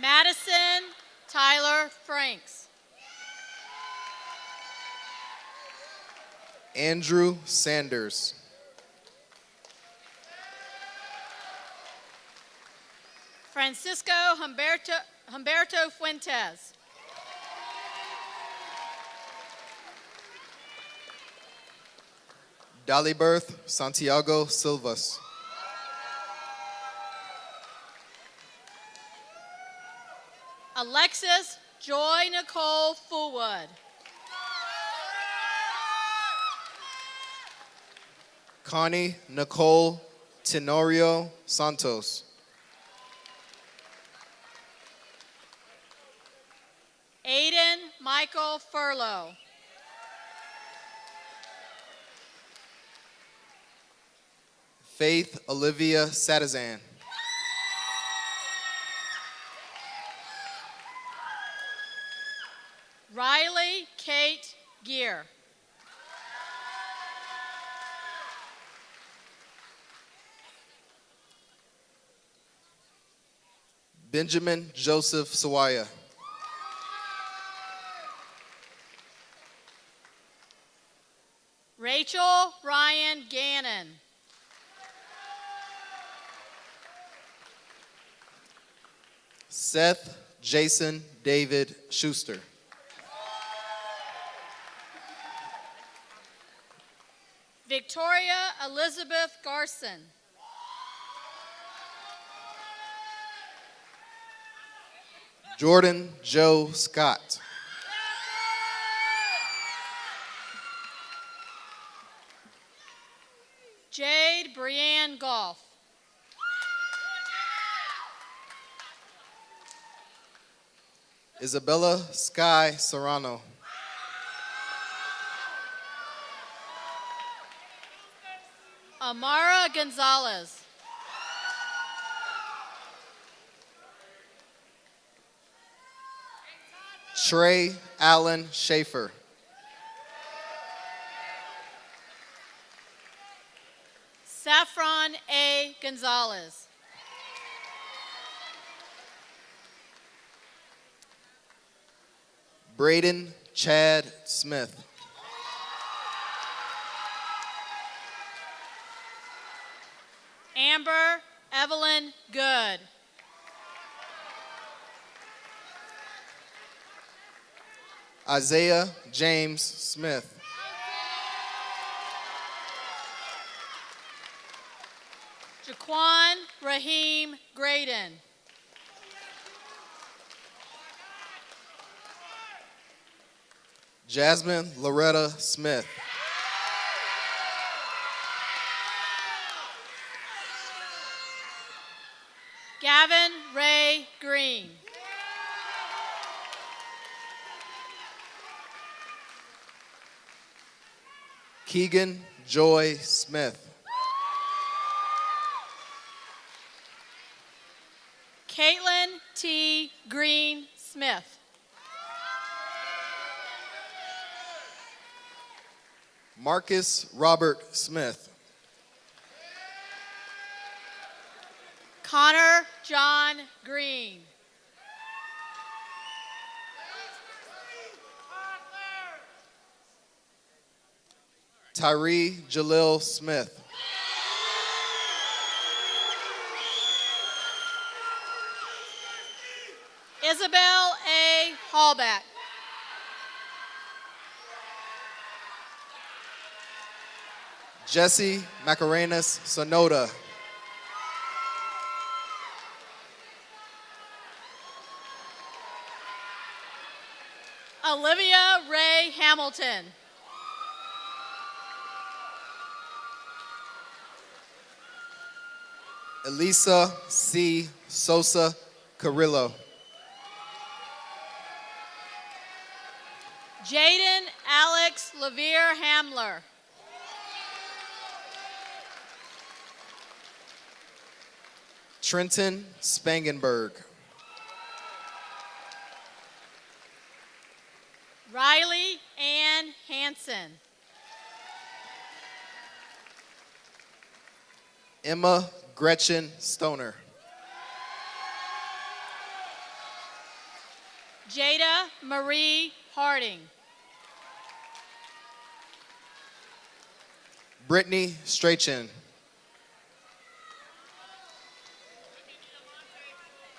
Madison Tyler Franks. Andrew Sanders. Francisco Humberto Fuentes. Dalibirth Santiago Silvas. Alexis Joy Nicole Fullwood. Connie Nicole Tenorio Santos. Aiden Michael Furlow. Faith Olivia Satizan. Riley Kate Gear. Benjamin Joseph Sawaya. Rachel Ryan Gannon. Seth Jason David Schuster. Victoria Elizabeth Garson. Jordan Joe Scott. Jade Brianne Goff. Isabella Sky Serrano. Amara Gonzalez. Trey Allen Schaefer. Saffron A. Gonzalez. Braden Chad Smith. Amber Evelyn Good. Isaiah James Smith. Jaquan Raheem Graydon. Jasmine Loretta Smith. Gavin Ray Green. Keegan Joy Smith. Caitlin T. Green Smith. Marcus Robert Smith. Connor John Green. Tyree Jalil Smith. Isabel A. Hallback. Jesse Macarenas Sonoda. Olivia Ray Hamilton. Elisa C. Sosa Carrillo. Jaden Alex Levere Hamler. Trenton Spangenberg. Riley Ann Hansen. Emma Gretchen Stoner. Jada Marie Harding. Brittany Strachan.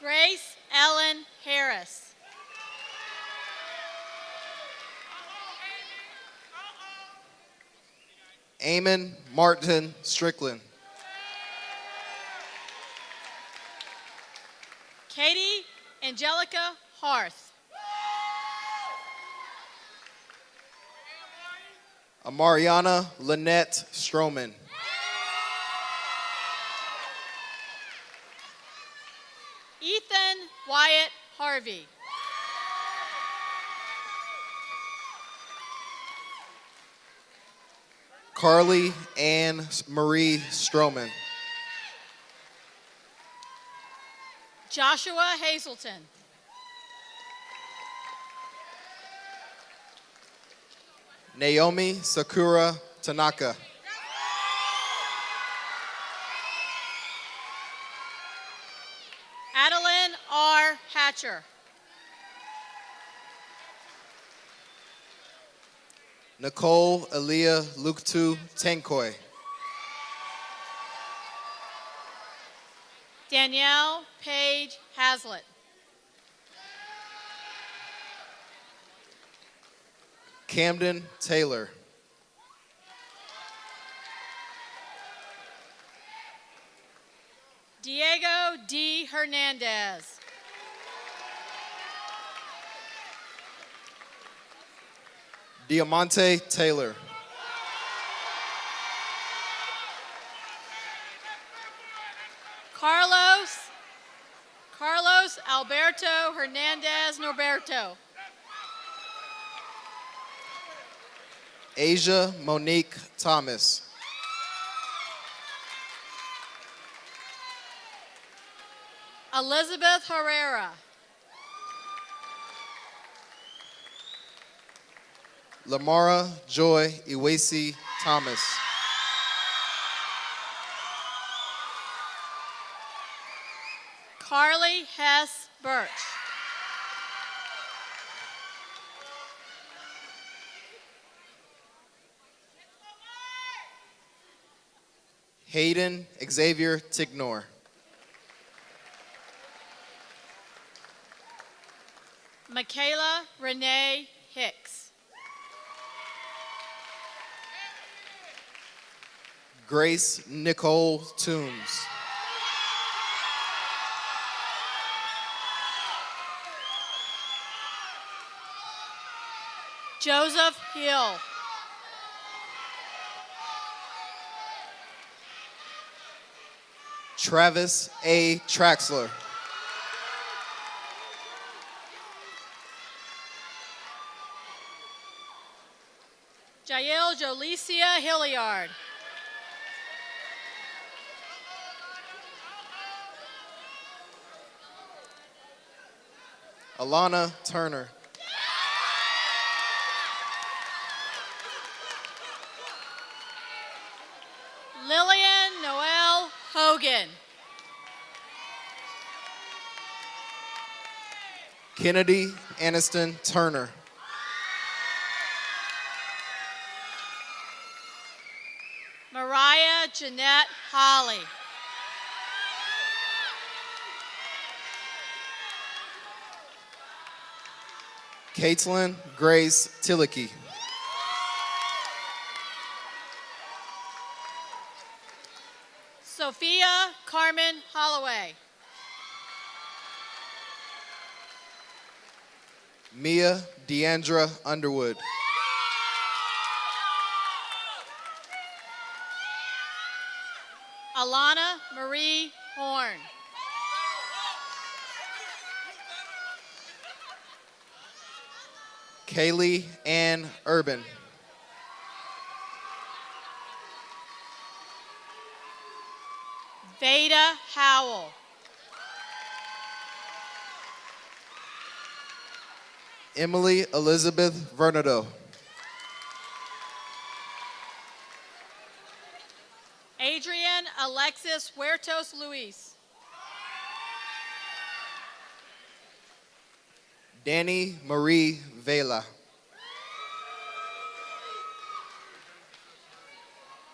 Grace Ellen Harris. Eamon Martin Strickland. Katie Angelica Harth. Amariana Lynette Stroman. Ethan Wyatt Harvey. Carly Ann Marie Stroman. Joshua Hazelton. Naomi Sakura Tanaka. Adeline R. Hatcher. Nicole Aaliyah Luktu Tenkoy. Danielle Page Hazlitt. Camden Taylor. Diego D. Hernandez. Diamante Taylor. Carlos Carlos Alberto Hernandez Norberto. Asia Monique Thomas. Elizabeth Herrera. Lamara Joy Iwesi Thomas. Carly Hess Birch. Hayden Xavier Tignor. Michaela Renee Hicks. Grace Nicole Toombs. Joseph Hill. Travis A. Traxler. Jael Jolicia Hilliard. Alana Turner. Lillian Noel Hogan. Kennedy Aniston Turner. Mariah Jeanette Holly. Caitlin Grace Tillicky. Sophia Carmen Holloway. Mia Deandra Underwood. Alana Marie Horn. Kaylee Ann Urban. Veda Howell. Emily Elizabeth Vernado. Adrian Alexis Huertos Luis. Danny Marie Vela.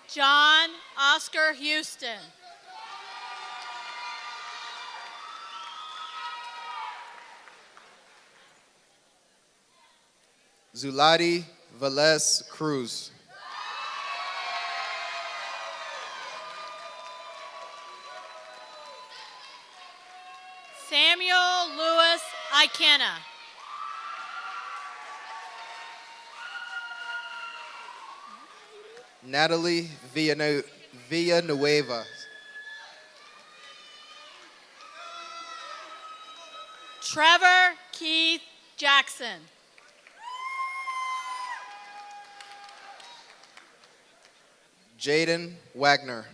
John Oscar Houston. Zuladi Velez Cruz. Samuel Lewis Ikena. Natalie Villanueva. Trevor Keith Jackson. Jaden Wagner.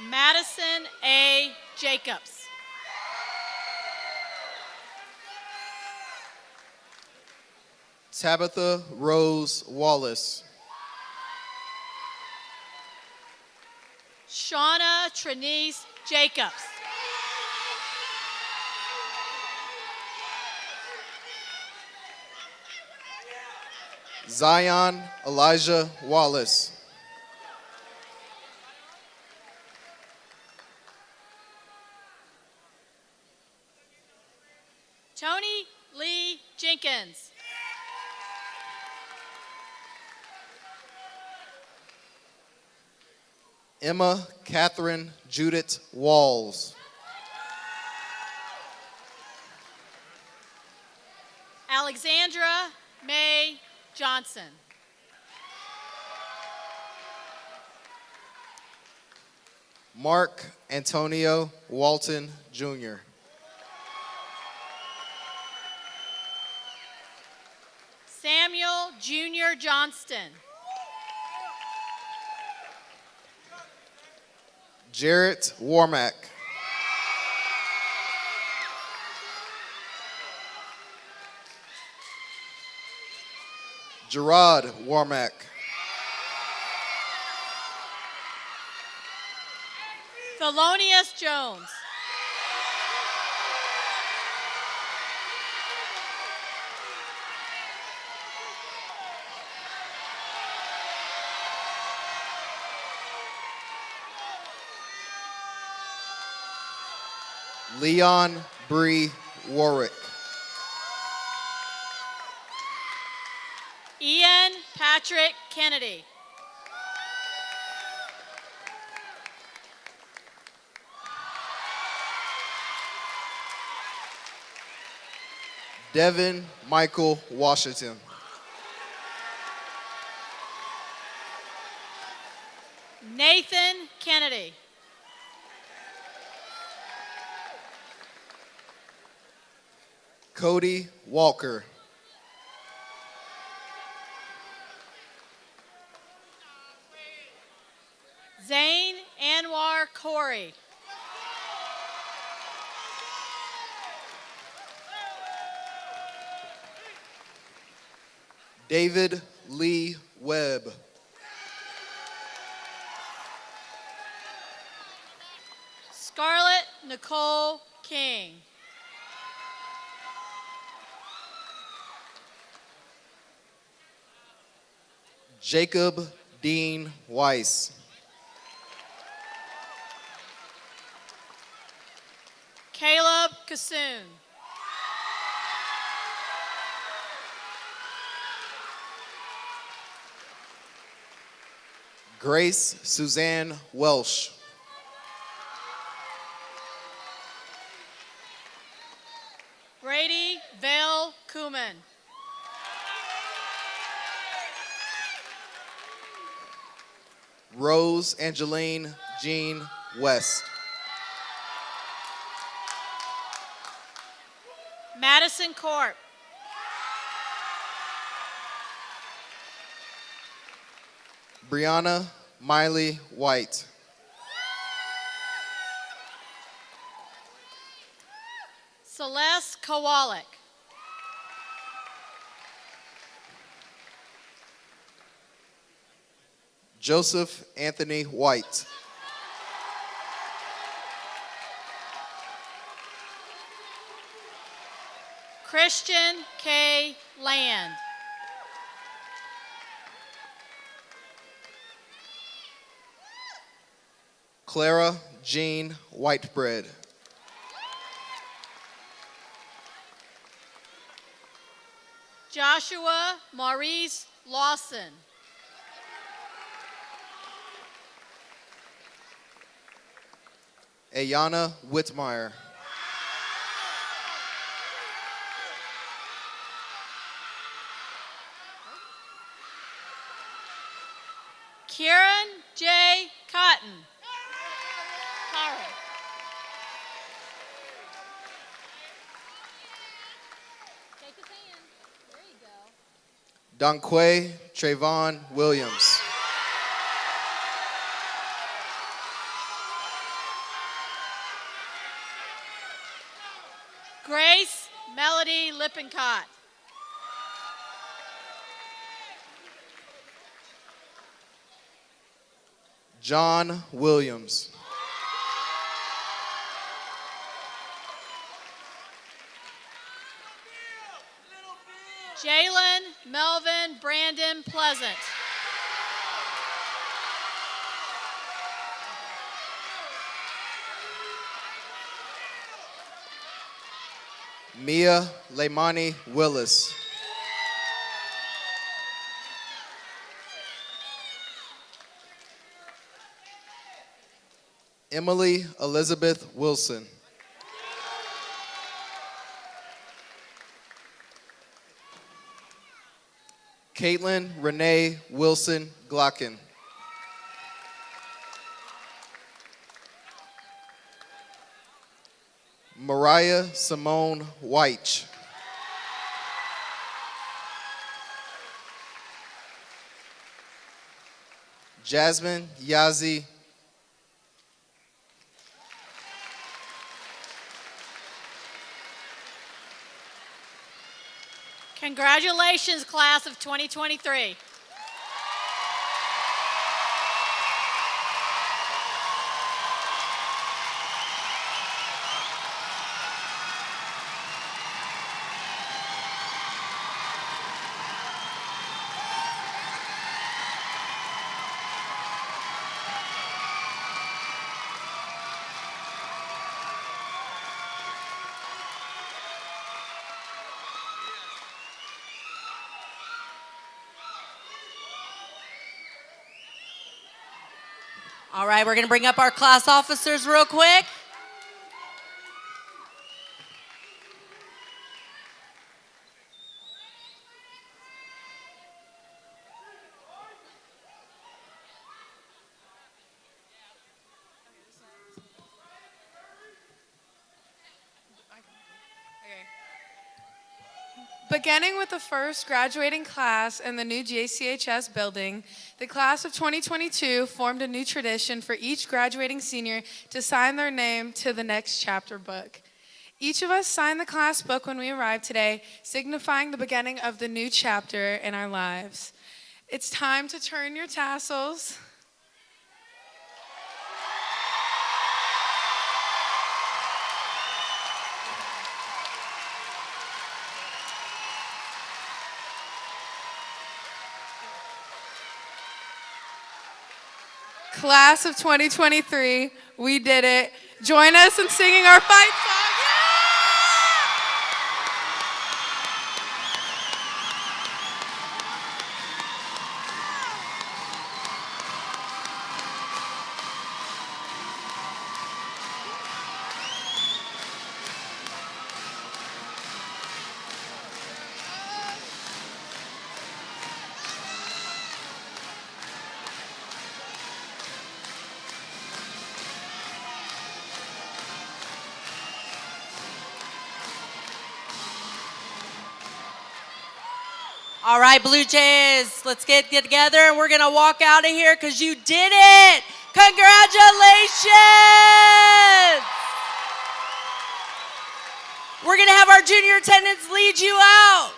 Madison A. Jacobs. Tabitha Rose Wallace. Shauna Trinice Jacobs. Zion Elijah Wallace. Tony Lee Jenkins. Emma Catherine Judith Walls. Alexandra May Johnson. Mark Antonio Walton, Jr. Samuel Jr. Johnston. Jarrett Warmack. Gerard Warmack. Thelonious Jones. Leon Bree Warwick. Ian Patrick Kennedy. Devin Michael Washington. Nathan Kennedy. Cody Walker. Zane Anwar Corey. David Lee Webb. Scarlett Nicole King. Jacob Dean Weiss. Caleb Kassoon. Grace Suzanne Welsh. Brady Vale Kuman. Rose Angeline Jean West. Madison Corp. Brianna Miley White. Celeste Kowalik. Joseph Anthony White. Christian K. Land. Clara Jean Whitebread. Joshua Maurice Lawson. Ayana Whitmire. Kieran J. Cotton. Kara. Take his hand. There you go. Donquay Trayvon Williams. Grace Melody Lippincott. John Williams. Jalen Melvin Brandon Pleasant. Mia Leimani Willis. Emily Elizabeth Wilson. Caitlin Renee Wilson Glocken. Mariah Simone White. Jasmine Yazi. Congratulations, class of 2023. All right, we're going to bring up our class officers real quick. Beginning with the first graduating class in the new JCHS building, the class of 2022 formed a new tradition for each graduating senior to sign their name to the next chapter book. Each of us signed the class book when we arrived today, signifying the beginning of the new chapter in our lives. It's time to turn your tassels. Class of 2023, we did it. Join us in singing our fight song. All right, Blue Jays, let's get together and we're going to walk out of here because you did it. Congratulations. We're going to have our junior attendants lead you out.